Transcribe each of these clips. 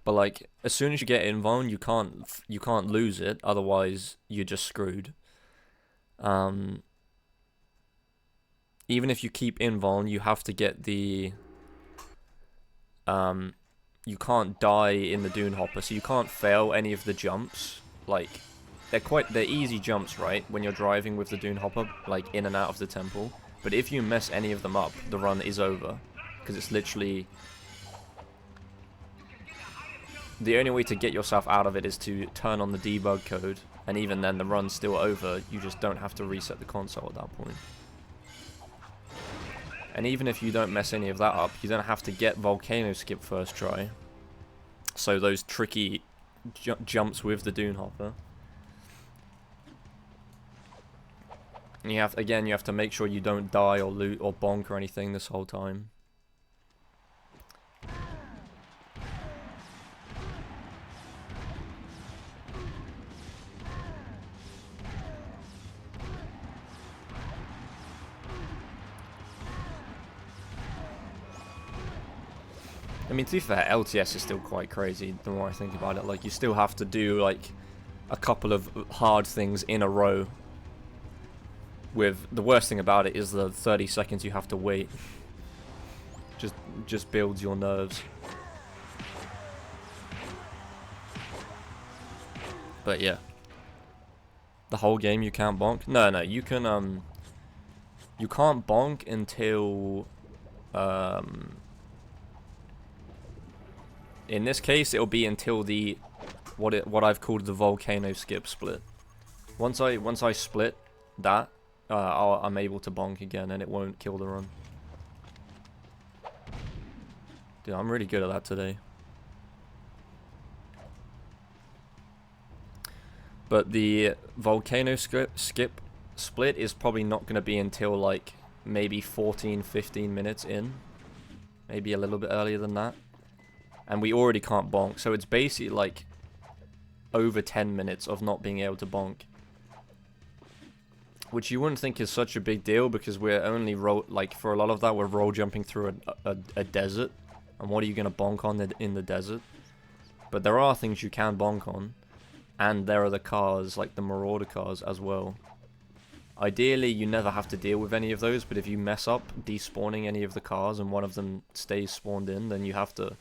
But like, as soon as you get invuln, you can't lose it. Otherwise, you're just screwed. Um, Even if you keep invuln, you have to get the you can't die in the Dune Hopper, so you can't fail any of the jumps. Like, they're easy jumps, right? When you're driving with the Dune Hopper, like in and out of the temple. But if you mess any of them up, the run is over, because it's literally the only way to get yourself out of it is to turn on the debug code, and even then the run's still over. You just don't have to reset the console at that point. And even if you don't mess any of that up, you don't have to get Volcano Skip first try. So those tricky jumps with the Dune Hopper. And you have to make sure you don't die or loot or bonk or anything this whole time. I mean, to be fair, LTS is still quite crazy the more I think about it. Like, you still have to do, like, a couple of hard things in a row. With the worst thing about it is the 30 seconds you have to wait. Just builds your nerves. But yeah. The whole game you can't bonk? No, you can, you can't bonk until, in this case, it'll be until the what I've called the volcano skip split. Once I split that, I'm able to bonk again, and it won't kill the run. Dude, I'm really good at that today. But the volcano skip split is probably not going to be until like maybe 14-15 minutes in. Maybe a little bit earlier than that. And we already can't bonk, so it's basically like over 10 minutes of not being able to bonk. Which you wouldn't think is such a big deal, because we're only for a lot of that we're roll jumping through a desert. And what are you going to bonk on in the desert? But there are things you can bonk on. And there are the cars, like the Marauder cars as well. Ideally, you never have to deal with any of those, but if you mess up despawning any of the cars and one of them stays spawned in, then you have to...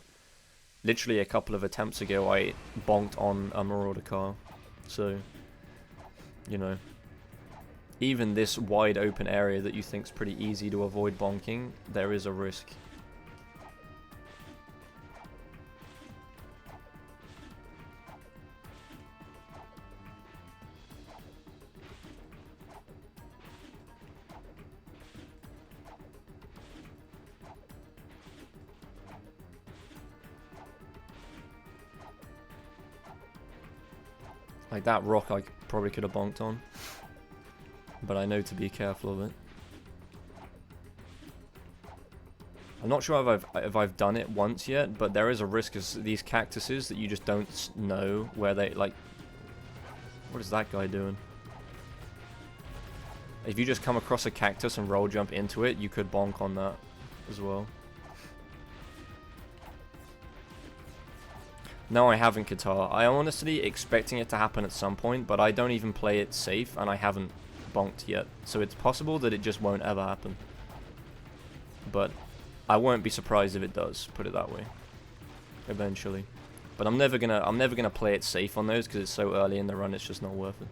Literally a couple of attempts ago, I bonked on a Marauder car. So, you know. Even this wide open area that you think is pretty easy to avoid bonking, there is a risk. Like that rock I probably could have bonked on. But I know to be careful of it. I'm not sure if I've done it once yet, but there is a risk of these cactuses that you just don't know where they, like... What is that guy doing? If you just come across a cactus and roll jump into it, you could bonk on that as well. No, I haven't, Qatar. I honestly expecting it to happen at some point, but I don't even play it safe, and I haven't bonked yet. So it's possible that it just won't ever happen. But I won't be surprised if it does, put it that way. Eventually. But I'm never gonna play it safe on those, because it's so early in the run, it's just not worth it.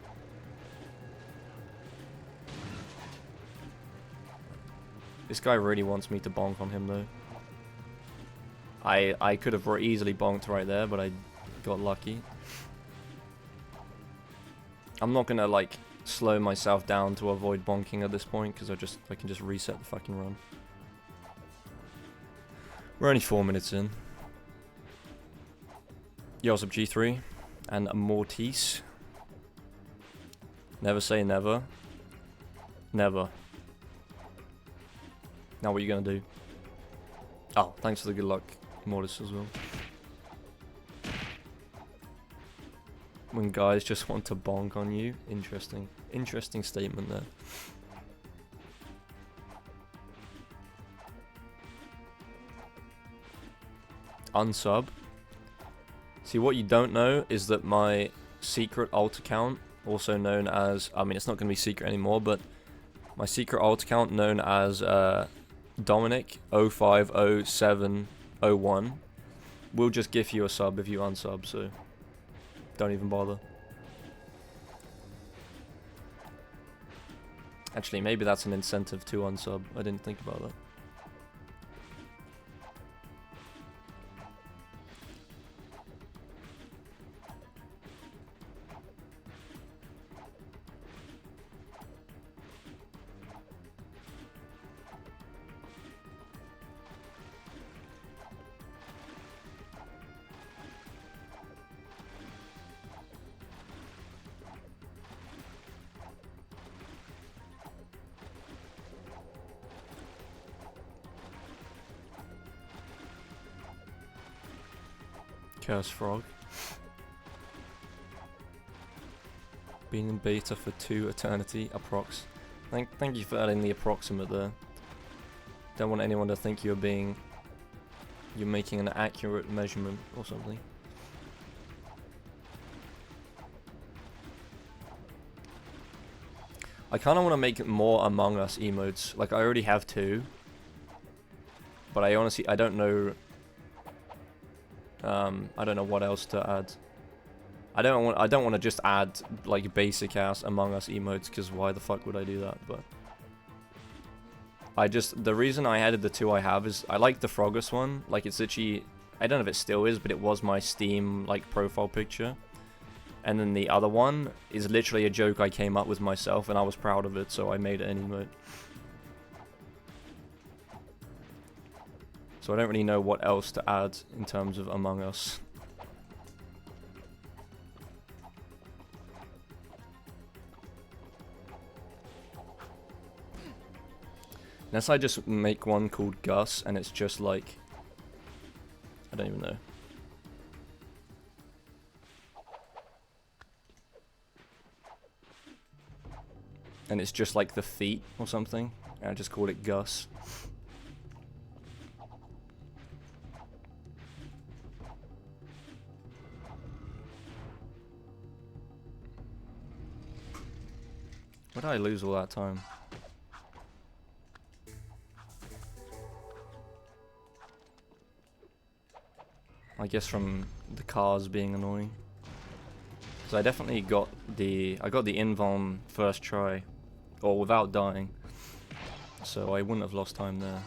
This guy really wants me to bonk on him, though. I could have easily bonked right there, but I got lucky. I'm not gonna, like, slow myself down to avoid bonking at this point, because I can just reset the fucking run. We're only 4 minutes in. Yo, what's up, G3? And Mortis. Never say never. Never. Now what are you gonna do? Oh, thanks for the good luck, Mortis, as well. When guys just want to bonk on you. Interesting. Interesting statement there. Unsub. See, what you don't know is that my secret alt account, also known as, I mean, it's not going to be secret anymore, but my secret alt account known as Dominic050701 will just give you a sub if you unsub, so don't even bother. Actually, maybe that's an incentive to unsub. I didn't think about that. Curse Frog. Been in beta for 2 eternity, approx. Thank you for adding the approximate there. Don't want anyone to think you're making an accurate measurement or something. I kind of want to make more Among Us emotes. Like, I already have 2, but I don't know. I don't know what else to add. I don't want to just add like basic ass Among Us emotes, because why the fuck would I do that? But the reason I added the 2 I have is I like the Froggus one. Like, it's literally, I don't know if it still is, but it was my Steam like profile picture. And then the other one is literally a joke I came up with myself, and I was proud of it, so I made it an emote. So I don't really know what else to add in terms of Among Us. Unless I just make one called Gus, and it's just like, I don't even know. And it's just like the feet or something, and I just call it Gus. Where did I lose all that time? I guess from the cars being annoying. Because I definitely got the invuln first try, or without dying. So I wouldn't have lost time there.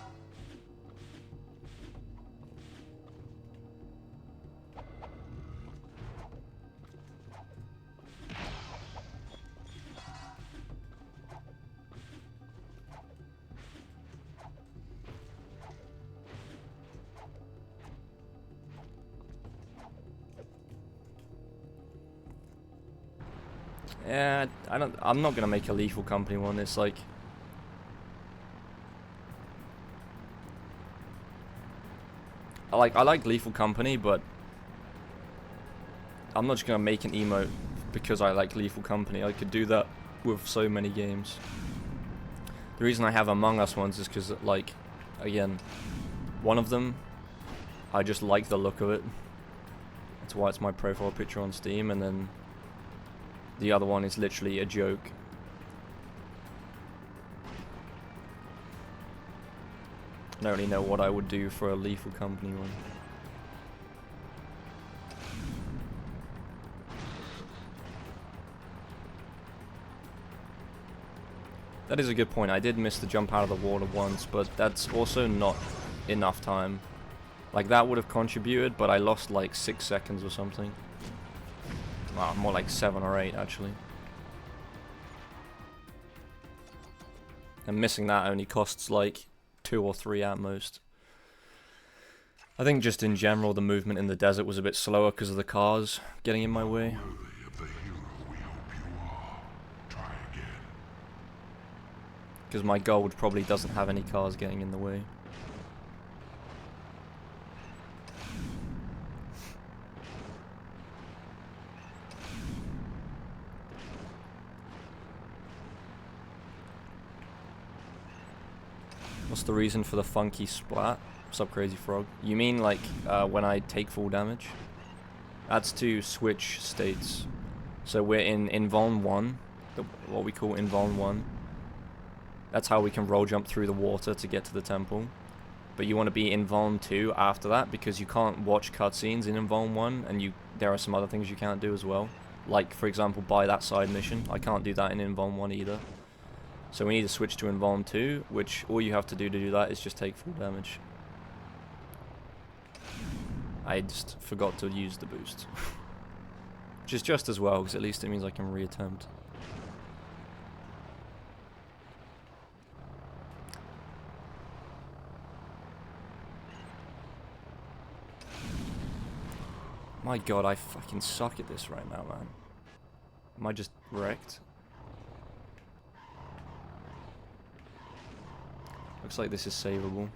Yeah, I'm not gonna make a Lethal Company one. It's like, I like Lethal Company, but I'm not just gonna make an emote because I like Lethal Company. I could do that with so many games. The reason I have Among Us ones is because, like, again, one of them, I just like the look of it. That's why it's my profile picture on Steam, and then the other one is literally a joke. I don't really know what I would do for a Lethal Company one. That is a good point. I did miss the jump out of the water once, but that's also not enough time. Like, that would have contributed, but I lost like 6 seconds or something. Wow, more like 7 or 8 actually. And missing that only costs like 2 or 3 at most. I think just in general the movement in the desert was a bit slower because of the cars getting in my way. Because my gold probably doesn't have any cars getting in the way. What's the reason for the funky splat? What's up, Crazy Frog? You mean like when I take full damage? That's to switch states. So we're in Invuln 1, what we call Invuln 1. That's how we can roll jump through the water to get to the temple. But you want to be in Invuln 2 after that, because you can't watch cutscenes in Invuln 1, and there are some other things you can't do as well. Like, for example, buy that side mission. I can't do that in Invuln 1 either. So we need to switch to Invuln 2, which all you have to do that is just take full damage. I just forgot to use the boost. Which is just as well, because at least it means I can reattempt. My god, I fucking suck at this right now, man. Am I just wrecked? Looks like this is savable.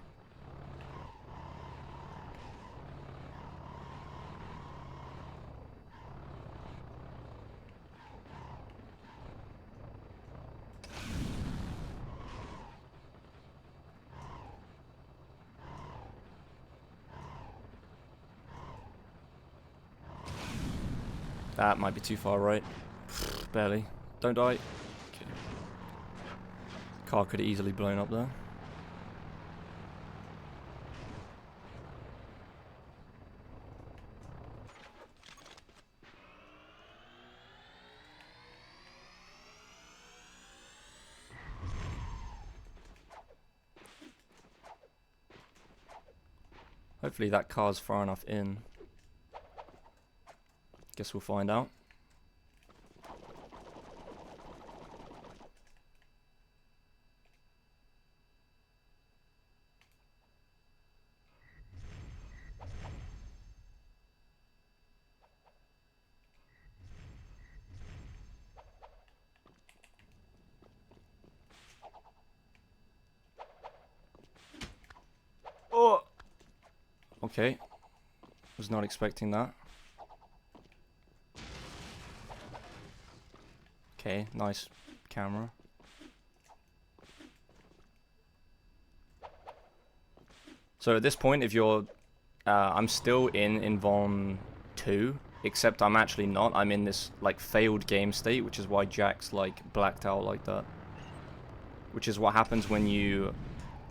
That might be too far right. Barely. Don't die. Okay. Car could have easily blown up there. Hopefully that car's far enough in. Guess we'll find out. Oh! Okay. Was not expecting that. Okay, nice camera. So at this point, if you're... I'm still in Invuln 2, except I'm actually not. I'm in this, like, failed game state, which is why Jack's, like, blacked out like that. Which is what happens when you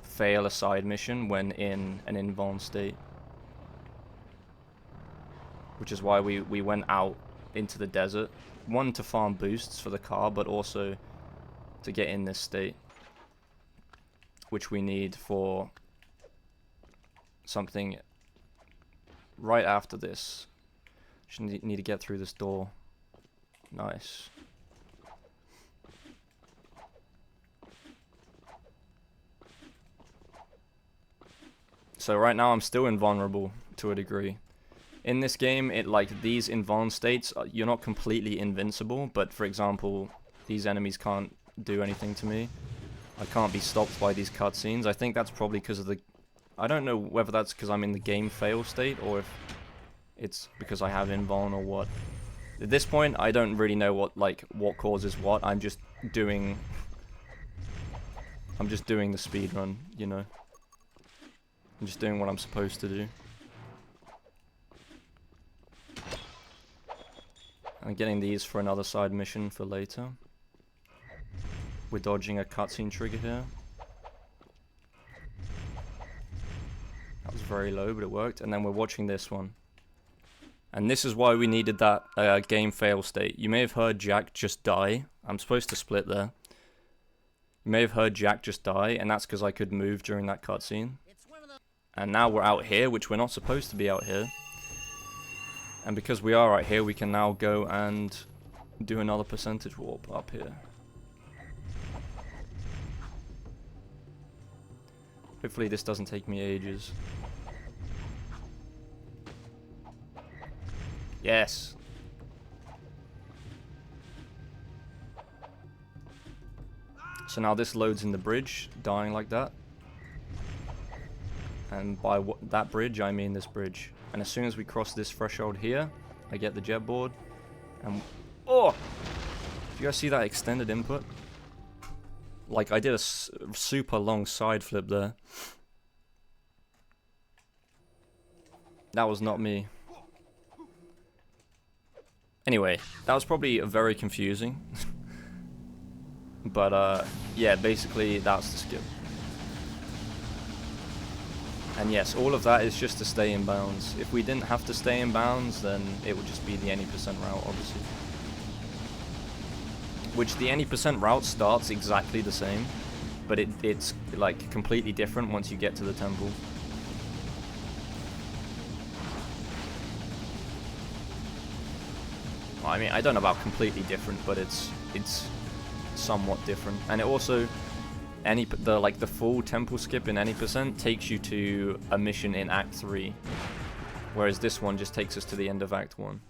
fail a side mission when in an Invuln state. Which is why we went out into the desert. One, to farm boosts for the car, but also to get in this state. Which we need for something right after this. Just need to get through this door. Nice. So right now I'm still invulnerable to a degree. In this game, these invuln states, you're not completely invincible, but for example, these enemies can't do anything to me. I can't be stopped by these cutscenes. I think that's probably because of the... I don't know whether that's because I'm in the game fail state, or if it's because I have invuln or what. At this point, I don't really know what causes what. I'm just doing the speed run, you know. I'm just doing what I'm supposed to do. I'm getting these for another side mission for later. We're dodging a cutscene trigger here. That was very low, but it worked. And then we're watching this one. And this is why we needed that game fail state. You may have heard Jack just die. I'm supposed to split there. You may have heard Jack just die, and that's because I could move during that cutscene. And now we're out here, which we're not supposed to be out here. And because we are right here, we can now go and do another percentage warp up here. Hopefully this doesn't take me ages. Yes! So now this loads in the bridge, dying like that. And by that bridge, I mean this bridge. And as soon as we cross this threshold here, I get the jet board. And oh! Do you guys see that extended input? Like, I did a super long side flip there. That was not me. Anyway, that was probably very confusing. But yeah, basically that's the skip. And yes, all of that is just to stay in bounds. If we didn't have to stay in bounds, then it would just be the any percent route, obviously. Which the any percent route starts exactly the same, but it's like completely different once you get to the temple. Well, I mean, I don't know about completely different, but it's somewhat different. And it also the full temple skip in any percent takes you to a mission in Act 3, whereas this one just takes us to the end of Act 1.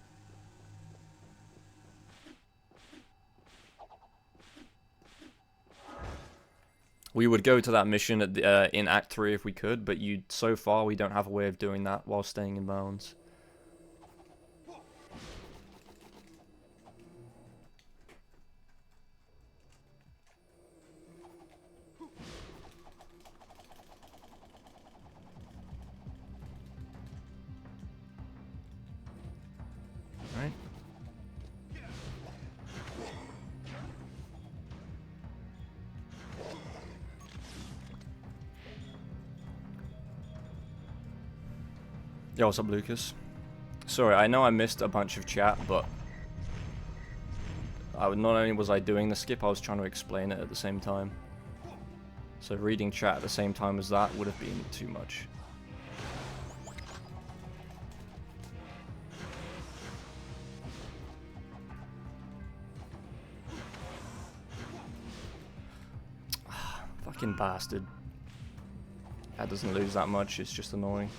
We would go to that mission at the, in Act 3 if we could, but so far we don't have a way of doing that while staying in bounds. Right. Yo, what's up, Lucas? Sorry, I know I missed a bunch of chat, but not only was I doing the skip, I was trying to explain it at the same time. So reading chat at the same time as that would have been too much. Fucking bastard. That doesn't lose that much, it's just annoying.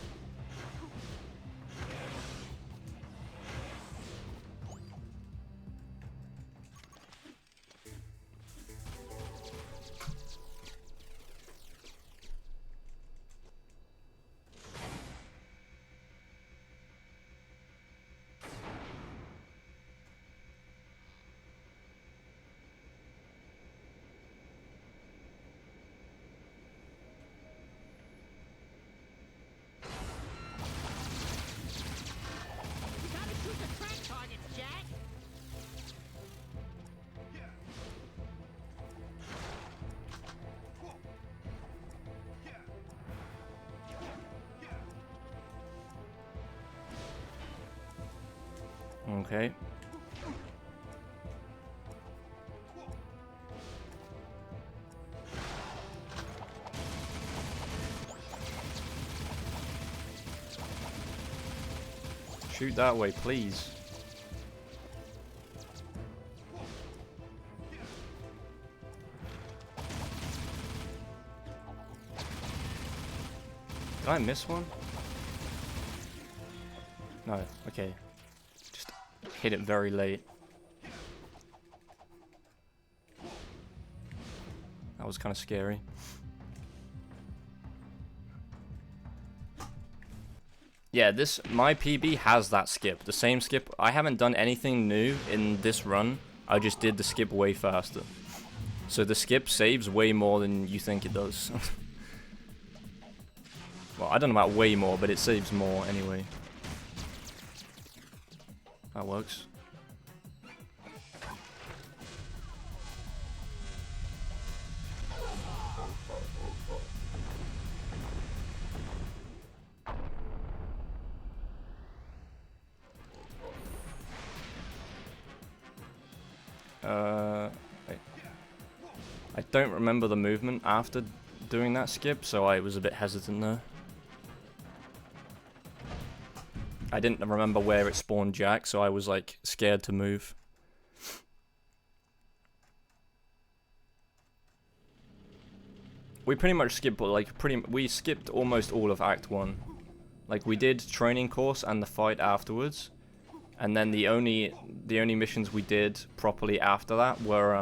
Okay. Shoot that way, please. Did I miss one? No, okay. Just hit it very late. That was kind of scary. Yeah, my PB has that skip. The same skip. I haven't done anything new in this run. I just did the skip way faster. So the skip saves way more than you think it does. Well, I don't know about way more, but it saves more anyway. That works. I don't remember the movement after doing that skip, so I was a bit hesitant there. I didn't remember where it spawned Jack, so I was like scared to move. We pretty much skipped we skipped almost all of Act 1. Like we did training course and the fight afterwards. And then the only missions we did properly after that were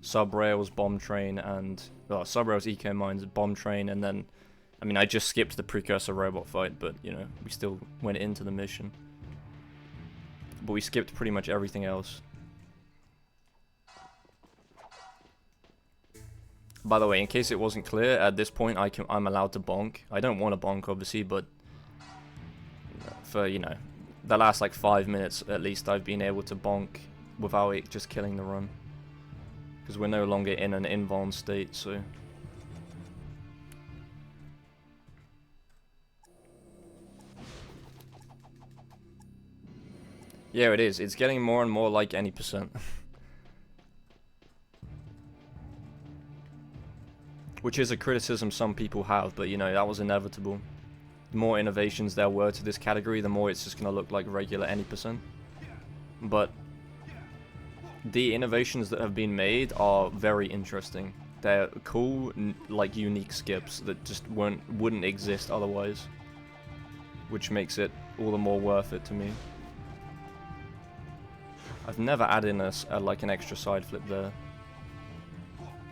Subrails, Bomb Train, and Subrails, Eco Mines, Bomb Train, and then I mean I just skipped the precursor robot fight, but you know, we still went into the mission. But we skipped pretty much everything else. By the way, in case it wasn't clear, at this point I'm allowed to bonk. I don't want to bonk obviously, but for, you know, the last like 5 minutes at least, I've been able to bonk without it just killing the run. Because we're no longer in an invuln state, so... Yeah, it is. It's getting more and more like any percent. Which is a criticism some people have, but you know, that was inevitable. The more innovations there were to this category, the more it's just going to look like regular any percent. But the innovations that have been made are very interesting. They're cool, like unique skips that just wouldn't exist otherwise. Which makes it all the more worth it to me. I've never added in like an extra side flip there.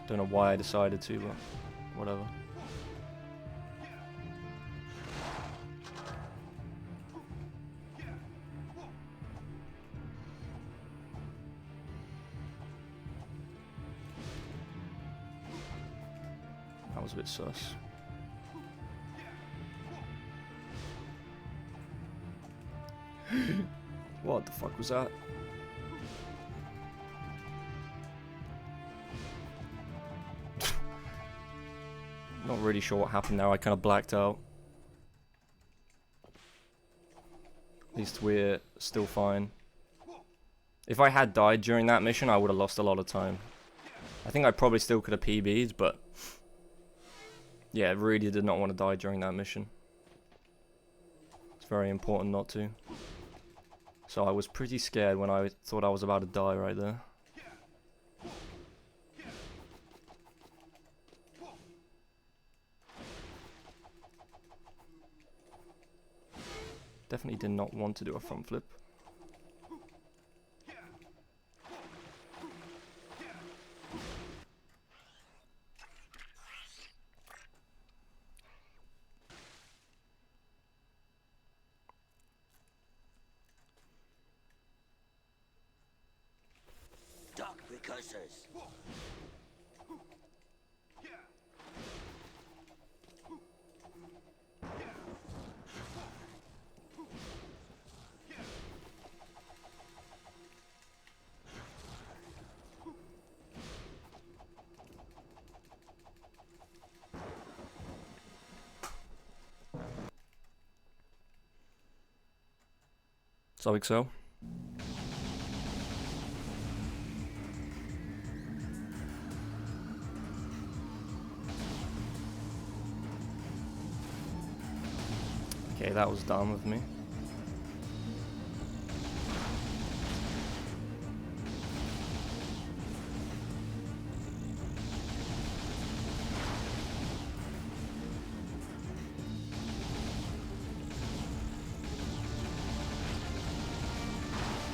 Don't know why I decided to, but whatever. That was a bit sus. What the fuck was that? Not really sure what happened there, I kind of blacked out. At least we're still fine. If I had died during that mission, I would have lost a lot of time. I think I probably still could have PB'd, but... yeah, really did not want to die during that mission. It's very important not to. So I was pretty scared when I thought I was about to die right there. Definitely did not want to do a front flip. Dark precursors. Something so. Okay, that was dumb of me.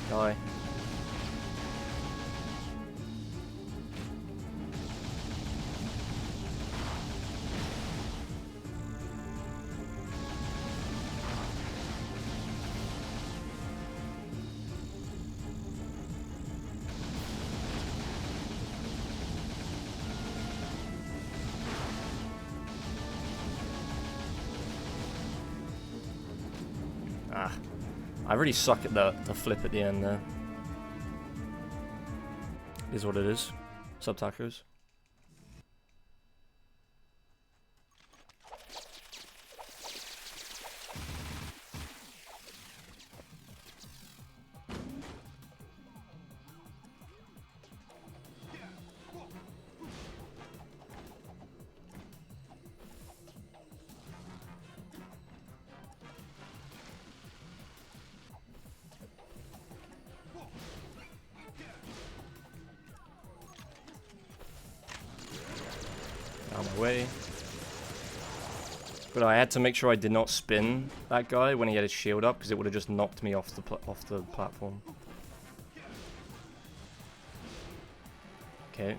Die. Ah, I really suck at the flip at the end there. Is what it is. Sub tacos. Way. But I had to make sure I did not spin that guy when he had his shield up, because it would have just knocked me off the platform. Okay,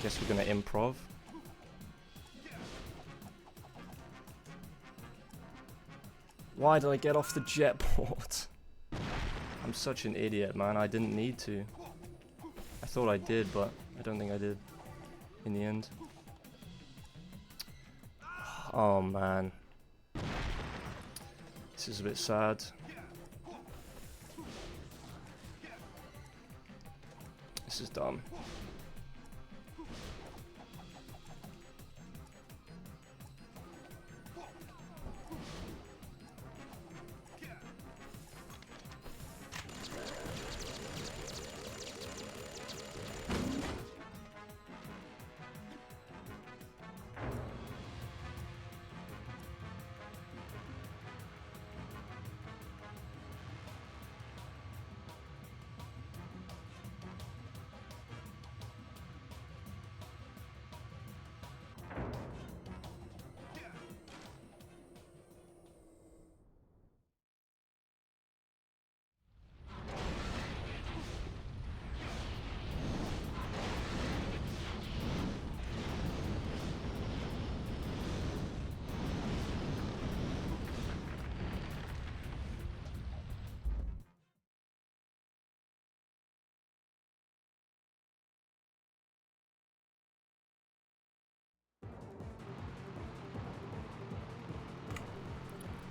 guess we're gonna improv. Why did I get off the jetport? I'm such an idiot, man. I didn't need to. I thought I did, but I don't think I did in the end. Oh man, this is a bit sad. This is dumb.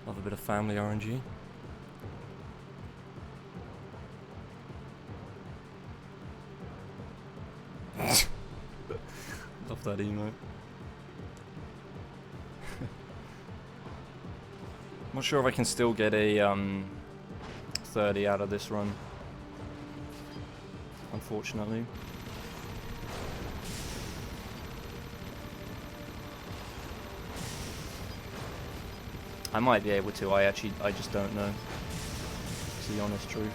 Love a bit of family RNG. Love that emote. Not sure if I can still get a 30 out of this run, unfortunately. I might be able to, I just don't know. It's the honest truth.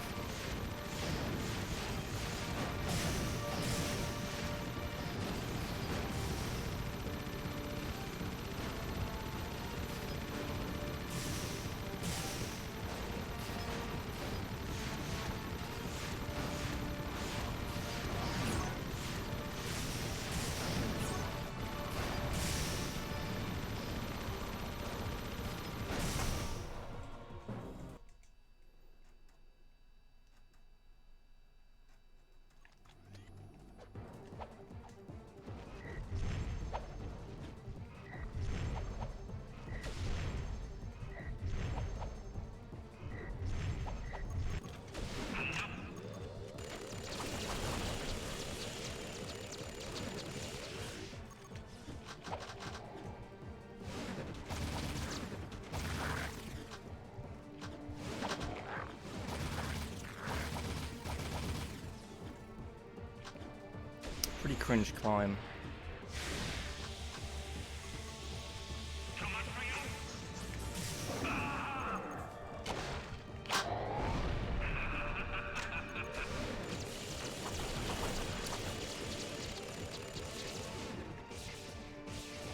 Pretty cringe climb.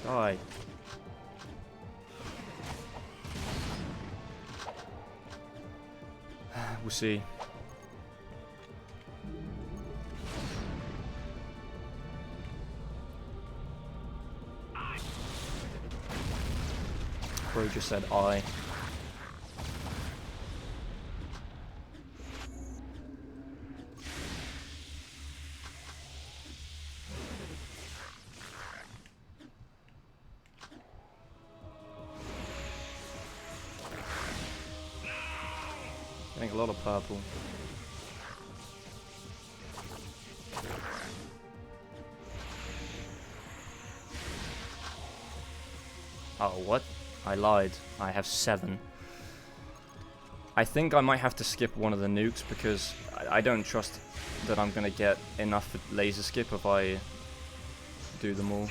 Die. We'll see. Bro just said I. Getting a lot of purple. Oh, what? I lied. I have 7. I think I might have to skip one of the nukes because I don't trust that I'm gonna get enough laser skip if I do them all.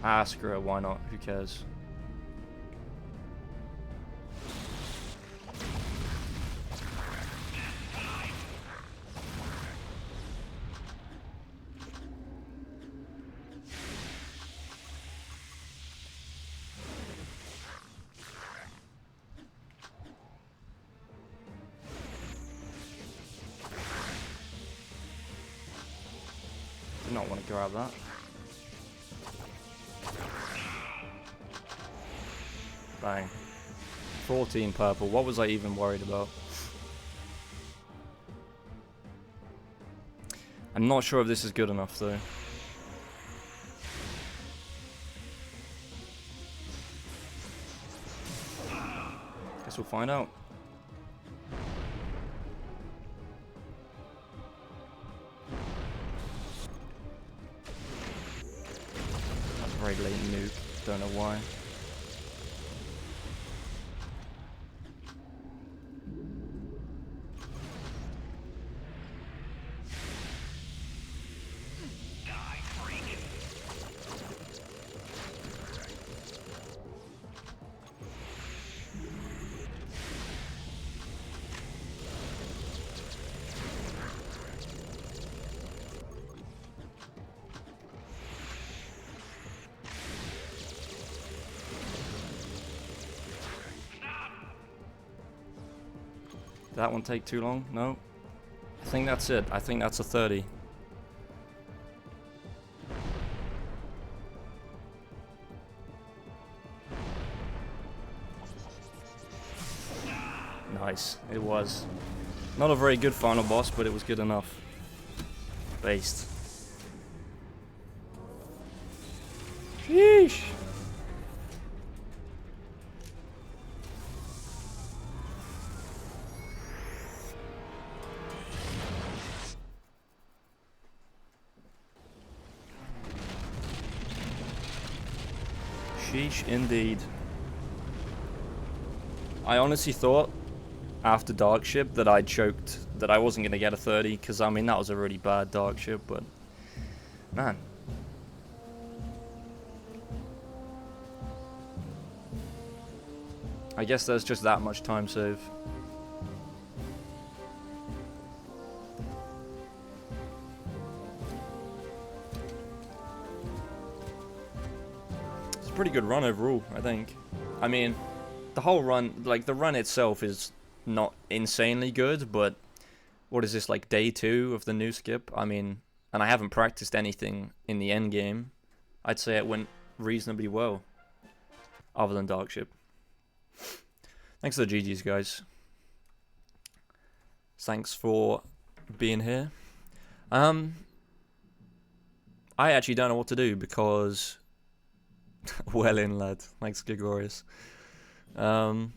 Ah, screw it, why not? Who cares? Do not want to grab that. Bang. 14 purple. What was I even worried about? I'm not sure if this is good enough though. Guess we'll find out. That's a very late nuke. Don't know why. Did that one take too long? No. I think that's it. I think that's a 30. Nice. It was. Not a very good final boss, but it was good enough. Based. Sheesh. Sheesh, indeed. I honestly thought after Dark Ship that I'd choked, that I wasn't going to get a 30, because I mean that was a really bad Dark Ship, but man. I guess there's just that much time save. Pretty good run overall, I think. I mean, the whole run, like the run itself is not insanely good, but what is this, like day 2 of the new skip? I mean, and I haven't practiced anything in the end game. I'd say it went reasonably well, other than Dark Ship. Thanks for the GGs, guys. Thanks for being here. I actually don't know what to do because well in, lad. Thanks, Gregorius. I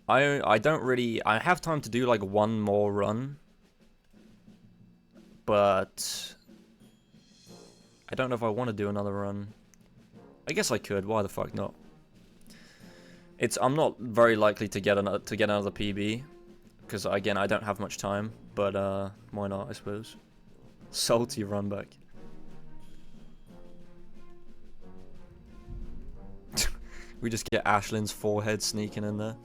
don't really... I have time to do, like, one more run. But I don't know if I want to do another run. I guess I could. Why the fuck not? I'm not very likely to get another PB. Because, again, I don't have much time. But, why not, I suppose. Salty run back. We just get Ashlynn's forehead sneaking in there.